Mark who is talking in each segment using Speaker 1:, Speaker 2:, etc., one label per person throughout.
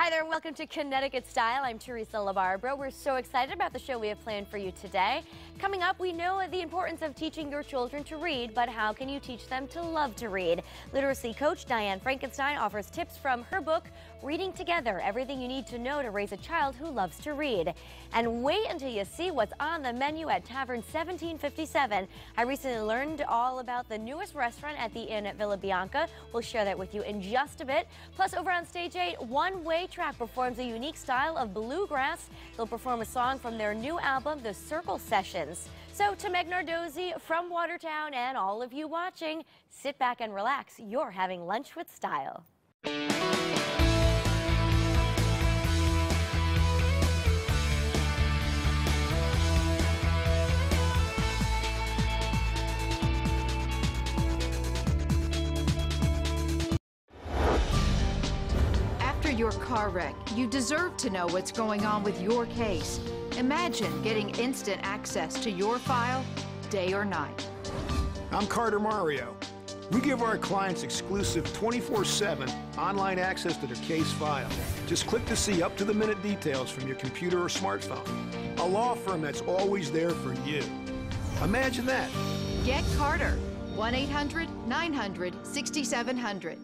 Speaker 1: Hi there, welcome to Connecticut Style. I'm Teresa LaBarbera. We're so excited about the show we have planned for you today. Coming up, we know the importance of teaching your children to read, but how can you teach them to love to read? Literacy coach Diane Frankenstein offers tips from her book, Reading Together, Everything You Need to Know to Raise a Child Who Loves to Read. And wait until you see what's on the menu at Tavern 1757. I recently learned all about the newest restaurant at the Inn at Villa Bianca. We'll share that with you in just a bit. Plus, over on Stage 8, One Way Track performs a unique style of bluegrass. They'll perform a song from their new album, The Circle Sessions. So to Meg Nardozzi from Watertown and all of you watching, sit back and relax. You're having lunch with style.
Speaker 2: Your car wreck, you deserve to know what's going on with your case. Imagine getting instant access to your file, day or night.
Speaker 3: I'm Carter Mario. We give our clients exclusive 24/7 online access to their case file. Just click to see up-to-the-minute details from your computer or smartphone. A law firm that's always there for you. Imagine that.
Speaker 2: Get Carter. 1-800-900-6700.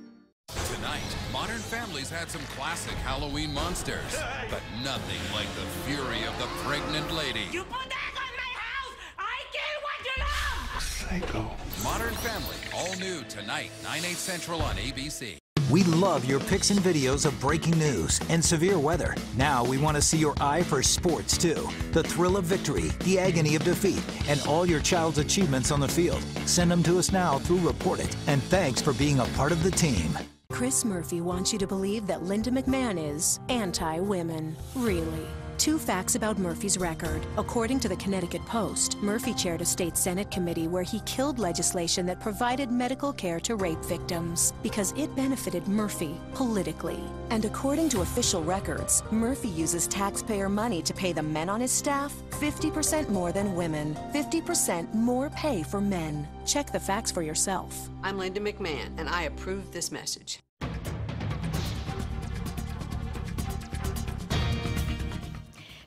Speaker 4: Tonight, Modern Family's had some classic Halloween monsters, but nothing like the fury of the pregnant lady.
Speaker 5: You put that on my house! I kill what you love!
Speaker 3: Psycho.
Speaker 4: Modern Family, all new tonight, 9/8 Central on ABC.
Speaker 6: We love your pics and videos of breaking news and severe weather. Now we want to see your eye for sports too. The thrill of victory, the agony of defeat, and all your child's achievements on the field. Send them to us now through Report It. And thanks for being a part of the team.
Speaker 7: Chris Murphy wants you to believe that Linda McMahon is anti-women. Really. 2 facts about Murphy's record. According to the Connecticut Post, Murphy chaired a state Senate committee where he killed legislation that provided medical care to rape victims because it benefited Murphy politically. And according to official records, Murphy uses taxpayer money to pay the men on his staff 50% more than women. 50% more pay for men. Check the facts for yourself.
Speaker 8: I'm Linda McMahon, and I approve this message.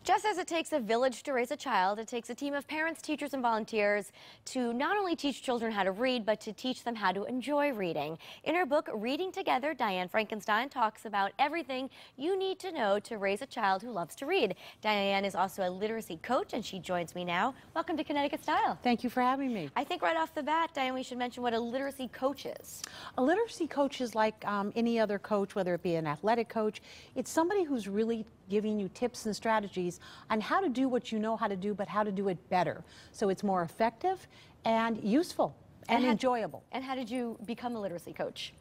Speaker 1: Just as it takes a village to raise a child, it takes a team of parents, teachers, and volunteers to not only teach children how to read, but to teach them how to enjoy reading. In her book, Reading Together, Diane Frankenstein talks about everything you need to know to raise a child who loves to read. Diane is also a literacy coach, and she joins me now. Welcome to Connecticut Style.
Speaker 9: Thank you for having me.
Speaker 1: I think right off the bat, Diane, we should mention what a literacy coach is.
Speaker 9: A literacy coach is like any other coach, whether it be an athletic coach. It's somebody who's really giving you tips and strategies on how to do what you know how to do, but how to do it better. So it's more effective and useful and enjoyable.
Speaker 1: And how did you become a literacy coach?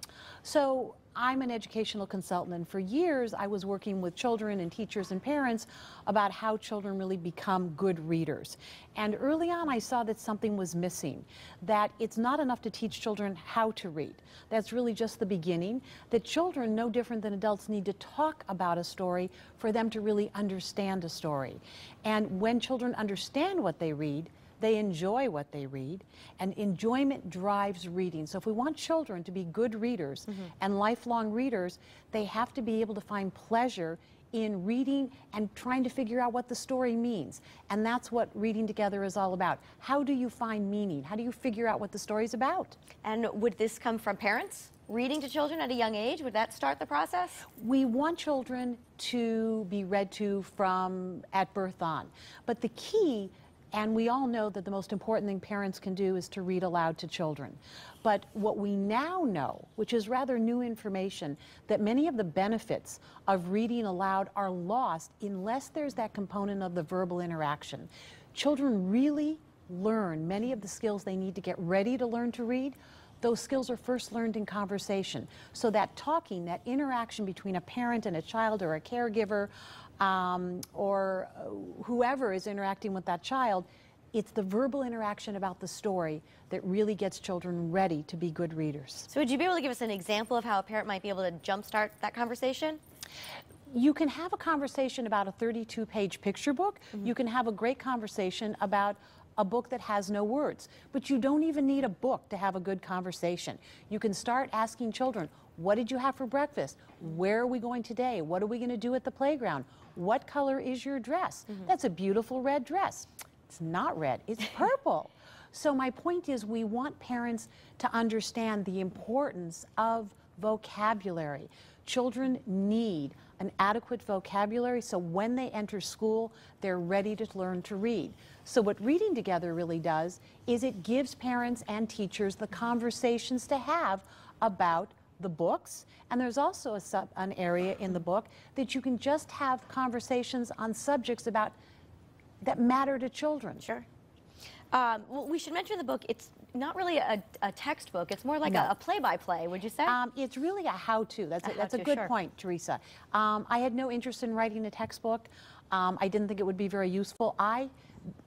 Speaker 9: So I'm an educational consultant, and for years I was working with children and teachers and parents about how children really become good readers. And early on I saw that something was missing, that it's not enough to teach children how to read. That's really just the beginning, that children, no different than adults, need to talk about a story for them to really understand a story. And when children understand what they read, they enjoy what they read, and enjoyment drives reading. So if we want children to be good readers and lifelong readers, they have to be able to find pleasure in reading and trying to figure out what the story means. And that's what Reading Together is all about. How do you find meaning? How do you figure out what the story's about?
Speaker 1: And would this come from parents? Reading to children at a young age, would that start the process?
Speaker 9: We want children to be read to from at birth on. But the key, and we all know that the most important thing parents can do is to read aloud to children. But what we now know, which is rather new information, that many of the benefits of reading aloud are lost unless there's that component of the verbal interaction. Children really learn many of the skills they need to get ready to learn to read. Those skills are first learned in conversation. So that talking, that interaction between a parent and a child or a caregiver, or whoever is interacting with that child, it's the verbal interaction about the story that really gets children ready to be good readers.
Speaker 1: So would you be able to give us an example of how a parent might be able to jumpstart that conversation?
Speaker 9: You can have a conversation about a 32-page picture book. You can have a great conversation about a book that has no words. But you don't even need a book to have a good conversation. You can start asking children, what did you have for breakfast? Where are we going today? What are we going to do at the playground? What color is your dress? That's a beautiful red dress. It's not red, it's purple. So my point is, we want parents to understand the importance of vocabulary. Children need an adequate vocabulary so when they enter school, they're ready to learn to read. So what Reading Together really does is it gives parents and teachers the conversations to have about the books, and there's also an area in the book that you can just have conversations on subjects about that matter to children.
Speaker 1: Sure. Well, we should mention the book. It's not really a textbook. It's more like a play-by-play, would you say?
Speaker 9: It's really a how-to. That's a good point, Teresa. I had no interest in writing a textbook. I didn't think it would be very useful.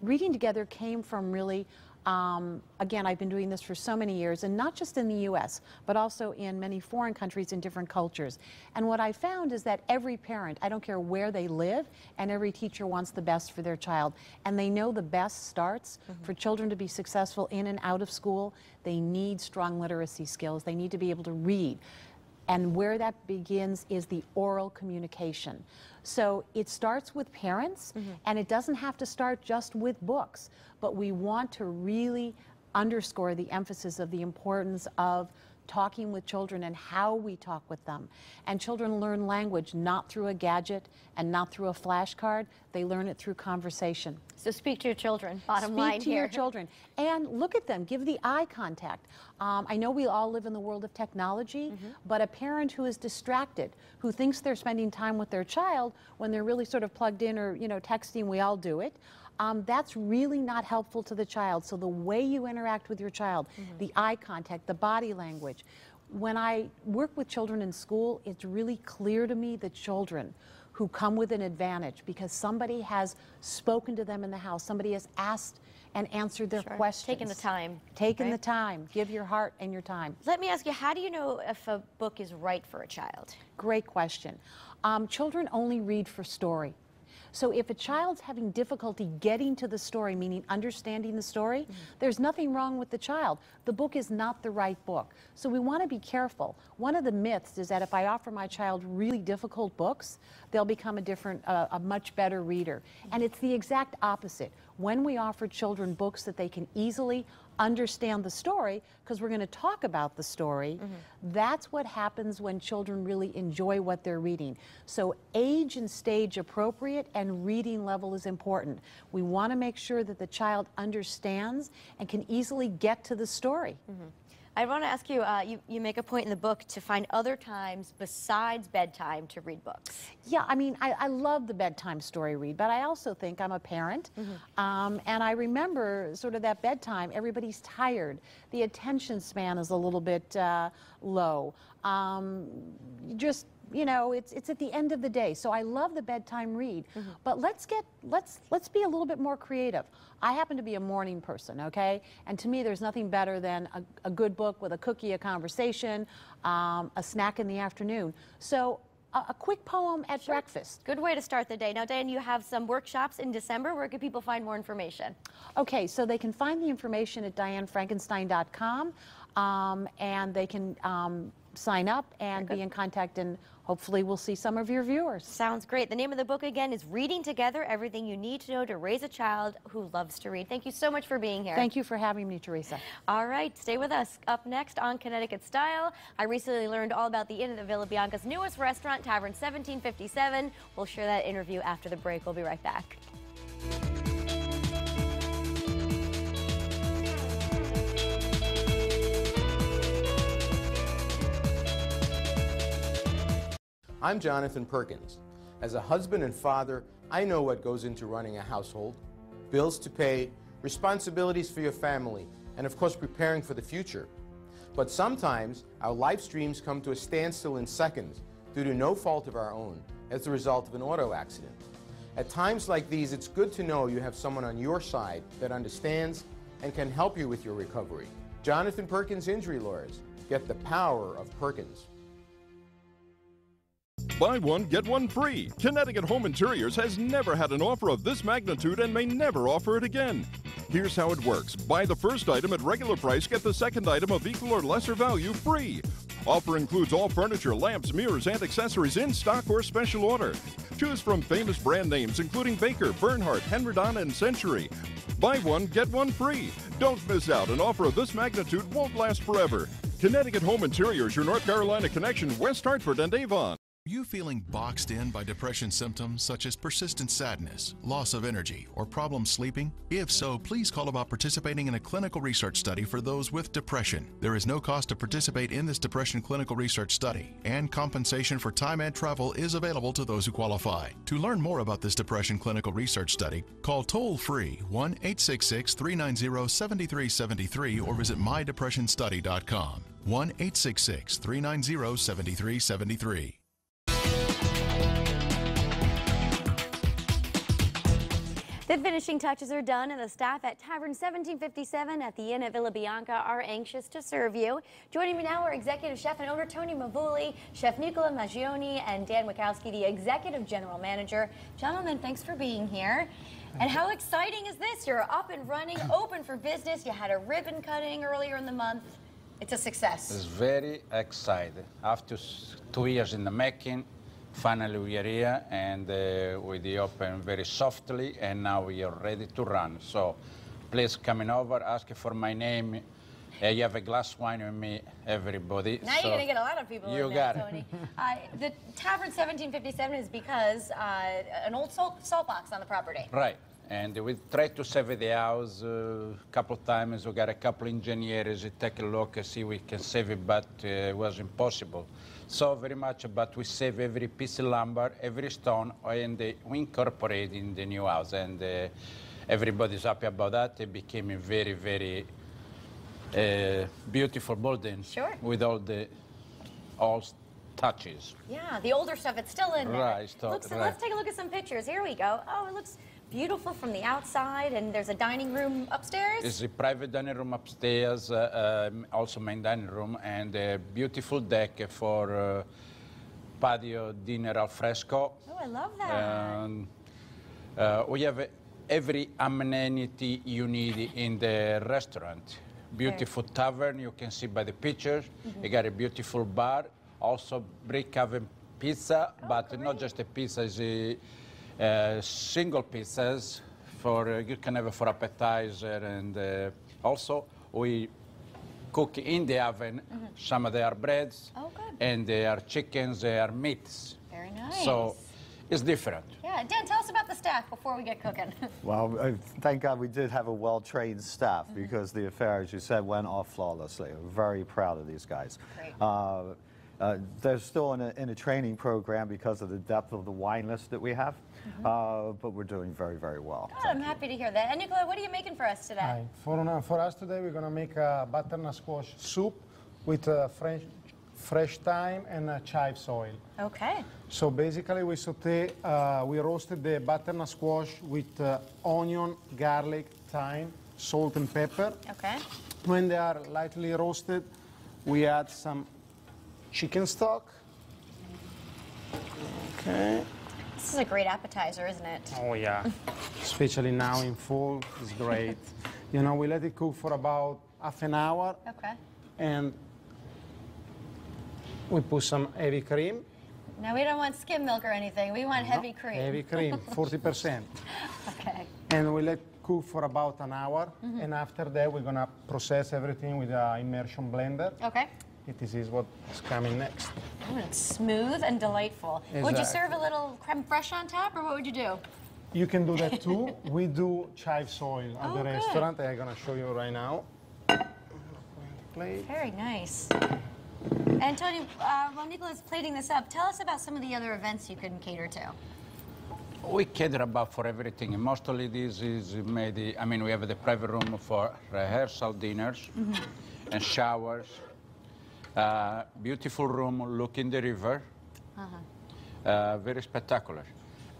Speaker 9: Reading Together came from really, again, I've been doing this for so many years, and not just in the U.S., but also in many foreign countries in different cultures. And what I found is that every parent, I don't care where they live, and every teacher wants the best for their child. And they know the best starts for children to be successful in and out of school. They need strong literacy skills. They need to be able to read. And where that begins is the oral communication. So it starts with parents, and it doesn't have to start just with books, but we want to really underscore the emphasis of the importance of talking with children and how we talk with them. And children learn language not through a gadget and not through a flashcard. They learn it through conversation.
Speaker 1: So speak to your children, bottom line here.
Speaker 9: Speak to your children and look at them, give the eye contact. I know we all live in the world of technology, but a parent who is distracted, who thinks they're spending time with their child when they're really sort of plugged in or, you know, texting, we all do it. That's really not helpful to the child. So the way you interact with your child, the eye contact, the body language. When I work with children in school, it's really clear to me that children who come with an advantage because somebody has spoken to them in the house, somebody has asked and answered their questions.
Speaker 1: Taking the time.
Speaker 9: Taking the time. Give your heart and your time.
Speaker 1: Let me ask you, how do you know if a book is right for a child?
Speaker 9: Great question. Children only read for story. So if a child's having difficulty getting to the story, meaning understanding the story, there's nothing wrong with the child. The book is not the right book. So we want to be careful. One of the myths is that if I offer my child really difficult books, they'll become a much better reader. And it's the exact opposite. When we offer children books that they can easily understand the story, because we're going to talk about the story, that's what happens when children really enjoy what they're reading. So age and stage appropriate and reading level is important. We want to make sure that the child understands and can easily get to the story.
Speaker 1: I want to ask you, you make a point in the book to find other times besides bedtime to read books.
Speaker 9: Yeah, I mean, I love the bedtime story read, but I also think I'm a parent, and I remember sort of that bedtime, everybody's tired, the attention span is a little bit low. Just, you know, it's at the end of the day. So I love the bedtime read, but let's be a little bit more creative. I happen to be a morning person, okay? And to me, there's nothing better than a good book with a cookie, a conversation, a snack in the afternoon. So a quick poem at breakfast.
Speaker 1: Good way to start the day. Now, Dan, you have some workshops in December. Where can people find more information?
Speaker 9: Okay, so they can find the information at dianefrankenstein.com, and they can sign up and be in contact, and hopefully we'll see some of your viewers.
Speaker 1: Sounds great. The name of the book again is Reading Together, Everything You Need to Know to Raise a Child Who Loves to Read. Thank you so much for being here.
Speaker 9: Thank you for having me, Teresa.
Speaker 1: All right, stay with us. Up next on Connecticut Style, I recently learned all about the Inn at Villa Bianca's newest restaurant, Tavern 1757. We'll share that interview after the break. We'll be right back.
Speaker 10: I'm Jonathan Perkins. As a husband and father, I know what goes into running a household. Bills to pay, responsibilities for your family, and of course preparing for the future. But sometimes our life streams come to a standstill in seconds due to no fault of our own as a result of an auto accident. At times like these, it's good to know you have someone on your side that understands and can help you with your recovery. Jonathan Perkins Injury Lawyers. Get the power of Perkins.
Speaker 11: Buy one, get one free. Connecticut Home Interiors has never had an offer of this magnitude and may never offer it again. Here's how it works. Buy the first item at regular price, get the second item of equal or lesser value free. Offer includes all furniture, lamps, mirrors, and accessories in stock or special order. Choose from famous brand names including Baker, Bernhardt, Henriton, and Century. Buy one, get one free. Don't miss out. An offer of this magnitude won't last forever. Connecticut Home Interiors, your North Carolina connection, West Hartford and Avon.
Speaker 12: Are you feeling boxed in by depression symptoms such as persistent sadness, loss of energy, or problems sleeping? If so, please call about participating in a clinical research study for those with depression. There is no cost to participate in this depression clinical research study, and compensation for time and travel is available to those who qualify. To learn more about this depression clinical research study, call toll-free 1-866-390-7373 or visit mydepressionstudy.com. 1-866-390-7373.
Speaker 1: The finishing touches are done, and the staff at Tavern 1757 at the Inn at Villa Bianca are anxious to serve you. Joining me now are Executive Chef and Owner Tony Mavuli, Chef Nicola Maggioni, and Dan Wachowski, the Executive General Manager. Gentlemen, thanks for being here. And how exciting is this? You're up and running, open for business. You had a ribbon cutting earlier in the month. It's a success.
Speaker 13: It's very excited. After 2 years in the making, finally we are here, and we open very softly, and now we are ready to run. So please coming over, ask for my name. You have a glass of wine with me, everybody.
Speaker 1: Now you're going to get a lot of people in there, Tony. The Tavern 1757 is because an old salt box on the property.
Speaker 13: Right. And we tried to save the house a couple of times. We got a couple engineers take a look and see we can save it, but it was impossible. So very much, but we save every piece of lumber, every stone, and we incorporate in the new house. And everybody's happy about that. It became a very, very beautiful building.
Speaker 1: Sure.
Speaker 13: With all the touches.
Speaker 1: Yeah, the older stuff, it's still in there.
Speaker 13: Right.
Speaker 1: Let's take a look at some pictures. Here we go. Oh, it looks beautiful from the outside, and there's a dining room upstairs.
Speaker 13: It's a private dining room upstairs, also main dining room, and a beautiful deck for patio dinner al fresco.
Speaker 1: Oh, I love that.
Speaker 13: We have every amenity you need in the restaurant. Beautiful tavern, you can see by the pictures. You got a beautiful bar, also brick oven pizza, but great. Not just a pizza, it's a single pizzas for you can have it for appetizer, and also we cook in the oven. Some of their breads, and their chickens, their meats.
Speaker 1: Very nice.
Speaker 13: So it's different.
Speaker 1: Yeah, Dan, tell us about the staff before we get cooking.
Speaker 14: Well, thank God we did have a well-trained staff because the affair, as you said, went off flawlessly. We're very proud of these guys.
Speaker 1: Great.
Speaker 14: They're still in a training program because of the depth of the wine list that we have, but we're doing very, very well.
Speaker 1: Good, I'm happy to hear that. And Nicola, what are you making for us today?
Speaker 15: Hi. For us today, we're going to make a butternut squash soup with fresh thyme and chives oil.
Speaker 1: Okay.
Speaker 15: So basically, we we roasted the butternut squash with onion, garlic, thyme, salt, and pepper.
Speaker 1: Okay.
Speaker 15: When they are lightly roasted, we add some chicken stock. Okay.
Speaker 1: This is a great appetizer, isn't it?
Speaker 15: Oh, yeah. Especially now in fall, it's great. You know, we let it cook for about half an hour.
Speaker 1: Okay.
Speaker 15: And we put some heavy cream.
Speaker 1: Now, we don't want skim milk or anything. We want heavy cream.
Speaker 15: Heavy cream, 40%.
Speaker 1: Okay.
Speaker 15: And we let cook for about an hour. And after that, we're going to process everything with an immersion blender.
Speaker 1: Okay.
Speaker 15: This is what's coming next.
Speaker 1: Oh, it's smooth and delightful.
Speaker 15: Exactly.
Speaker 1: Would you serve a little creme fraiche on top, or what would you do?
Speaker 15: You can do that too. We do chives oil at the restaurant. I'm going to show you right now.
Speaker 1: Very nice. And Tony, while Nicola's plating this up, tell us about some of the other events you can cater to.
Speaker 13: We cater about for everything. Mostly this is made, I mean, we have the private room for rehearsal dinners and showers. Beautiful room looking the river. Very spectacular.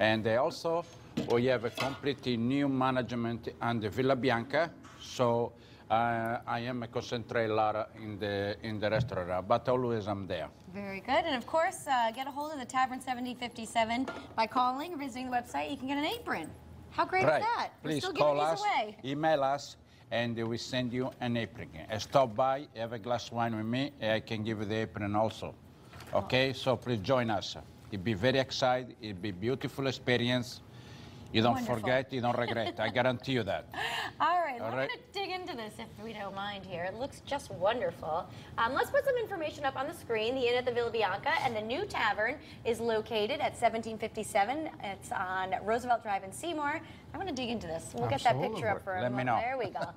Speaker 13: And also, we have a completely new management under Villa Bianca. So I am concentrate a lot in the restaurant, but always I'm there.
Speaker 1: Very good. And of course, get a hold of the Tavern 7057 by calling or visiting the website. You can get an apron. How great
Speaker 13: Right.
Speaker 1: is that? We're
Speaker 13: Please
Speaker 1: still
Speaker 13: call
Speaker 1: giving these
Speaker 13: us,
Speaker 1: away.
Speaker 13: email us, and we send you an apron. Stop by, have a glass of wine with me, and I can give you the apron also. Okay, so please join us. It'll be very exciting. It'll be a beautiful experience. You don't
Speaker 1: Wonderful.
Speaker 13: forget, you don't regret. I guarantee you that.
Speaker 1: All right,
Speaker 13: All
Speaker 1: we're
Speaker 13: right.
Speaker 1: going to dig into this if we don't mind here. It looks just wonderful. Let's put some information up on the screen. The Inn at the Villa Bianca and the new tavern is located at 1757. It's on Roosevelt Drive in Seymour. I'm going to dig into this. We'll get that picture up for a
Speaker 13: Let me
Speaker 1: moment.
Speaker 13: know.
Speaker 1: There we go.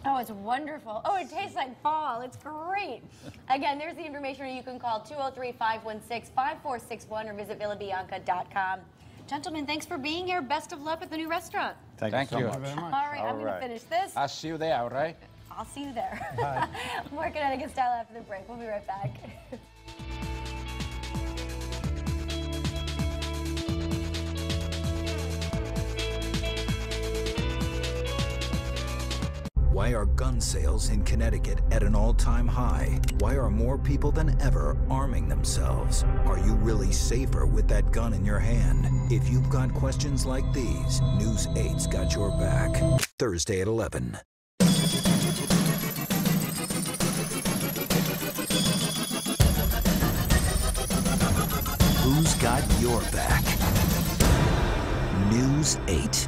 Speaker 1: Oh, it's wonderful. Oh, it tastes like fall. It's great. Again, there's the information. You can call 203-516-5461 or visit villabianca.com. Gentlemen, thanks for being here. Best of luck at the new restaurant.
Speaker 13: Thank you.
Speaker 1: All right, I'm going to finish this.
Speaker 13: I'll see you there, all right?
Speaker 1: I'll see you there. More Connecticut Style after the break. We'll be right back.
Speaker 6: Why are gun sales in Connecticut at an all-time high? Why are more people than ever arming themselves? Are you really safer with that gun in your hand? If you've got questions like these, News 8's got your back. Thursday at 11. Who's got your back? News 8.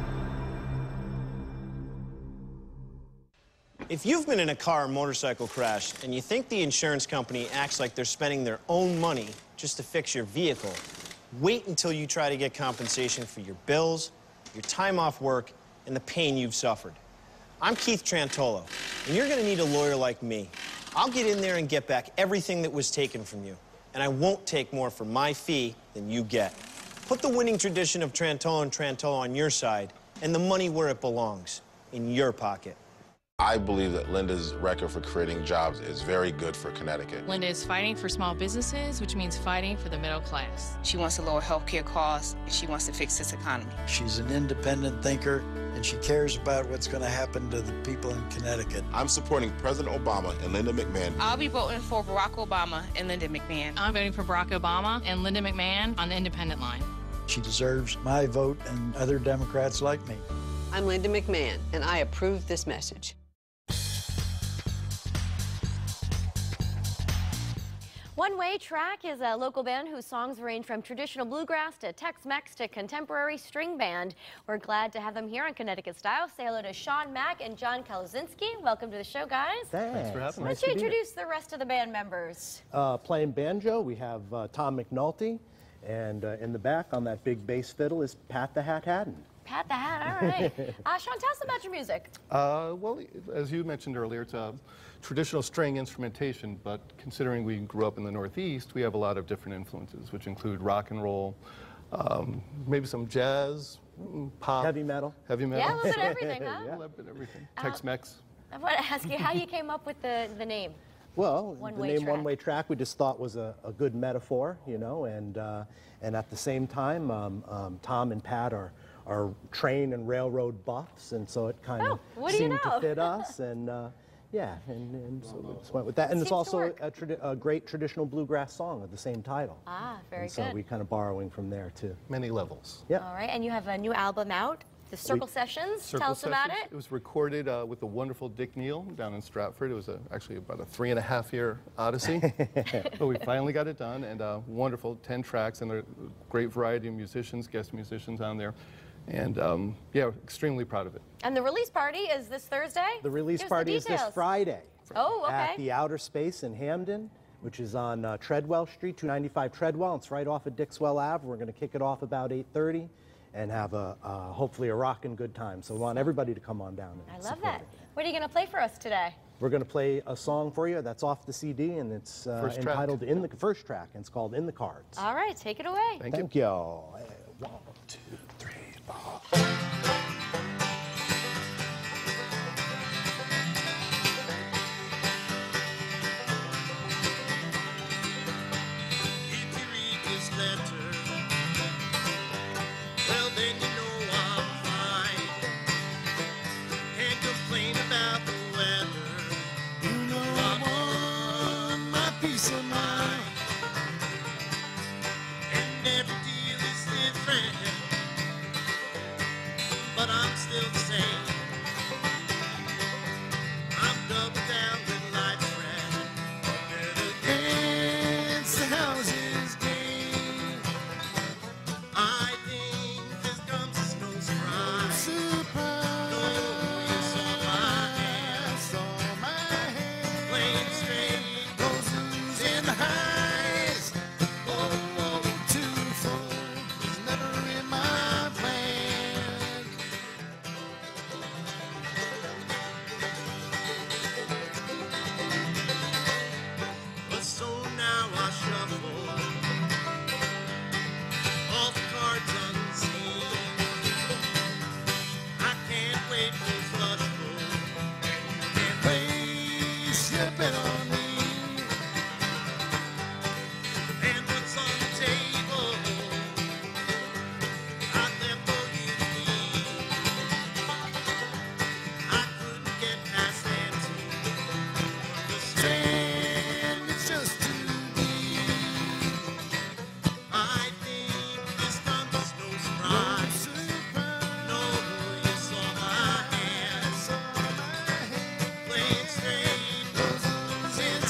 Speaker 16: If you've been in a car or motorcycle crash and you think the insurance company acts like they're spending their own money just to fix your vehicle, wait until you try to get compensation for your bills, your time off work, and the pain you've suffered. I'm Keith Trantolo, and you're gonna need a lawyer like me. I'll get in there and get back everything that was taken from you, and I won't take more for my fee than you get. Put the winning tradition of Trantolo and Trantolo on your side, and the money where it belongs, in your pocket.
Speaker 17: I believe that Linda's record for creating jobs is very good for Connecticut.
Speaker 18: Linda is fighting for small businesses, which means fighting for the middle class. She wants to lower healthcare costs, and she wants to fix this economy.
Speaker 19: She's an independent thinker, and she cares about what's going to happen to the people in Connecticut.
Speaker 17: I'm supporting President Obama and Linda McMahon.
Speaker 18: I'll be voting for Barack Obama and Linda McMahon. I'm voting for Barack Obama and Linda McMahon on the independent line.
Speaker 19: She deserves my vote and other Democrats like me.
Speaker 8: I'm Linda McMahon, and I approve this message.
Speaker 1: One Way Track is a local band whose songs range from traditional bluegrass to Tex-Mex to contemporary string band. We're glad to have them here on Connecticut Style. Say hello to Sean Mack and John Kalazinski. Welcome to the show, guys.
Speaker 20: Thanks for having
Speaker 1: Why
Speaker 20: us.
Speaker 1: don't you introduce the rest of the band members?
Speaker 20: Playing banjo, we have Tom McNulty, and in the back on that big bass fiddle is Pat the Hat Haddon.
Speaker 1: Pat the Hat, all right. Sean, tell us about your music.
Speaker 21: Well, as you mentioned earlier, it's a traditional string instrumentation, but considering we grew up in the Northeast, we have a lot of different influences, which include rock and roll, maybe some jazz, pop.
Speaker 20: Heavy metal.
Speaker 21: Heavy metal.
Speaker 1: Yeah, a little bit of everything, huh?
Speaker 21: A little bit of everything. Tex-Mex.
Speaker 1: I want to ask you how you came up with the name.
Speaker 20: Well,
Speaker 1: One
Speaker 20: the
Speaker 1: Way
Speaker 20: name
Speaker 1: Track.
Speaker 20: One Way Track we just thought was a good metaphor, you know, and at the same time, Tom and Pat are train and railroad buffs, and so it kind of seemed to fit us, and yeah, and so we just went with that. And it's also a great traditional bluegrass song of the same title.
Speaker 1: Ah, very
Speaker 20: and so
Speaker 1: good.
Speaker 20: we kind of borrowing from there too.
Speaker 21: Many levels.
Speaker 20: Yeah.
Speaker 1: All right, and you have a new album out, The Circle Sessions.
Speaker 21: Circle
Speaker 1: Tell us about
Speaker 21: Sessions.
Speaker 1: it.
Speaker 21: It was recorded with the wonderful Dick Neal down in Stratford. It was actually about a 3.5-year odyssey, but we finally got it done, and wonderful 10 tracks, and a great variety of musicians, guest musicians on there. And yeah, extremely proud of it.
Speaker 1: And the release party is this Thursday?
Speaker 20: The release
Speaker 1: Give us
Speaker 20: party
Speaker 1: the
Speaker 20: is this
Speaker 1: details.
Speaker 20: Friday.
Speaker 1: Oh, okay.
Speaker 20: At the Outer Space in Hamden, which is on Treadwell Street, 295 Treadwell. It's right off of Dixwell Ave. We're going to kick it off about 8:30 and have hopefully a rockin' good time. So we want everybody to come on down.
Speaker 1: I love that. What are you going to play for us today?
Speaker 20: We're going to play a song for you that's off the CD, and it's entitled "In the First Track," and it's called "In the Cards."
Speaker 1: All right, take it away.
Speaker 20: Thank you. 1, 2, 3, 4.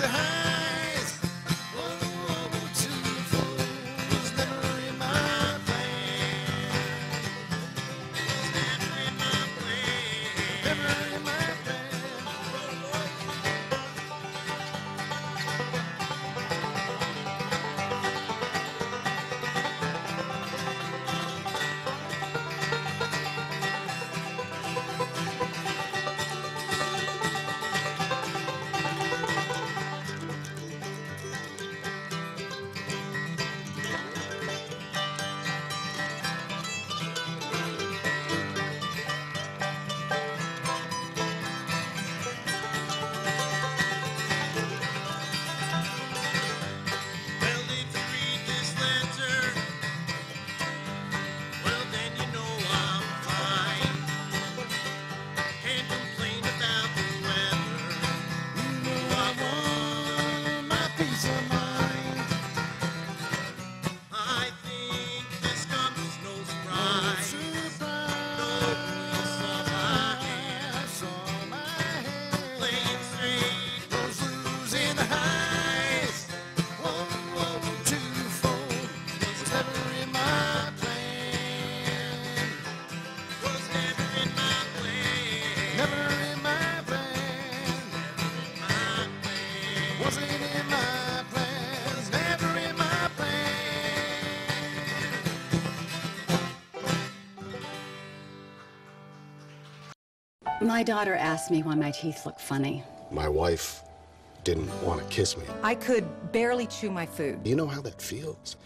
Speaker 2: the highs. Whoa, too full was never in my plan. Was never in my plan. Never in my
Speaker 22: My daughter asked me why my teeth look funny.
Speaker 23: My wife didn't want to kiss me.
Speaker 24: I could barely chew my food.
Speaker 23: You know how that feels?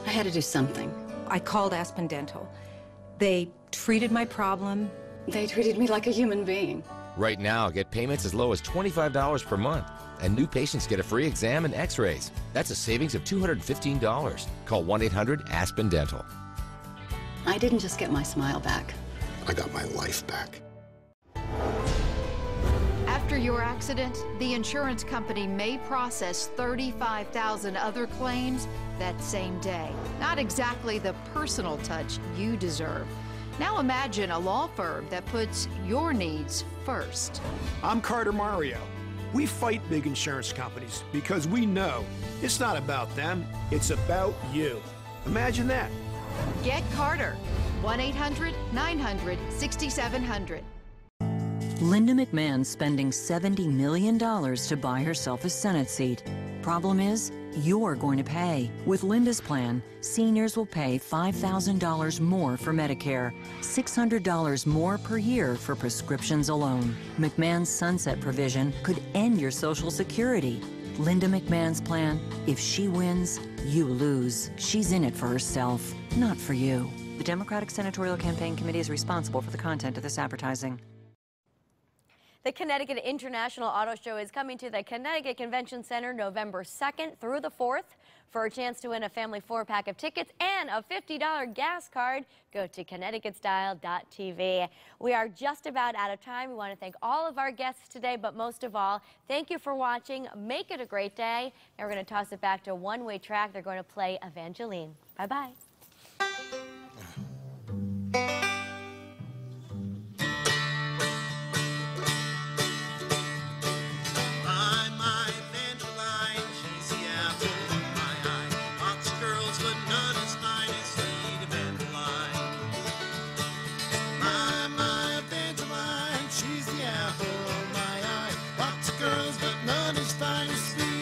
Speaker 22: I had to do something.
Speaker 24: I called Aspen Dental. They treated my problem.
Speaker 22: They treated me like a human being.
Speaker 25: Right now, get payments as low as $25 per month. And new patients get a free exam and x-rays. That's a savings of $215. Call 1-800-ASPEN-DENTAL.
Speaker 22: I didn't just get my smile back.
Speaker 23: I got my life back.
Speaker 26: After your accident, the insurance company may process 35,000 other claims that same day. Not exactly the personal touch you deserve. Now imagine a law firm that puts your needs first.
Speaker 3: I'm Carter Mario. We fight big insurance companies because we know it's not about them, it's about you. Imagine that.
Speaker 26: Get Carter. 1-800-900-6700.
Speaker 27: Linda McMahon's spending $70 million to buy herself a Senate seat. Problem is, you're going to pay. With Linda's plan, seniors will pay $5,000 more for Medicare, $600 more per year for prescriptions alone. McMahon's sunset provision could end your Social Security. Linda McMahon's plan, if she wins, you lose. She's in it for herself, not for you. The Democratic Senatorial Campaign Committee is responsible for the content of this advertising.
Speaker 1: The Connecticut International Auto Show is coming to the Connecticut Convention Center November 2nd through the 4th. For a chance to win a family 4-pack of tickets and a $50 gas card, go to ConnecticutStyle.tv. We are just about out of time. We want to thank all of our guests today, but most of all, thank you for watching. Make it a great day. And we're going to toss it back to One-Way Track. They're going to play Evangeline. Bye-bye.
Speaker 2: Girls, but none as fine as sweet.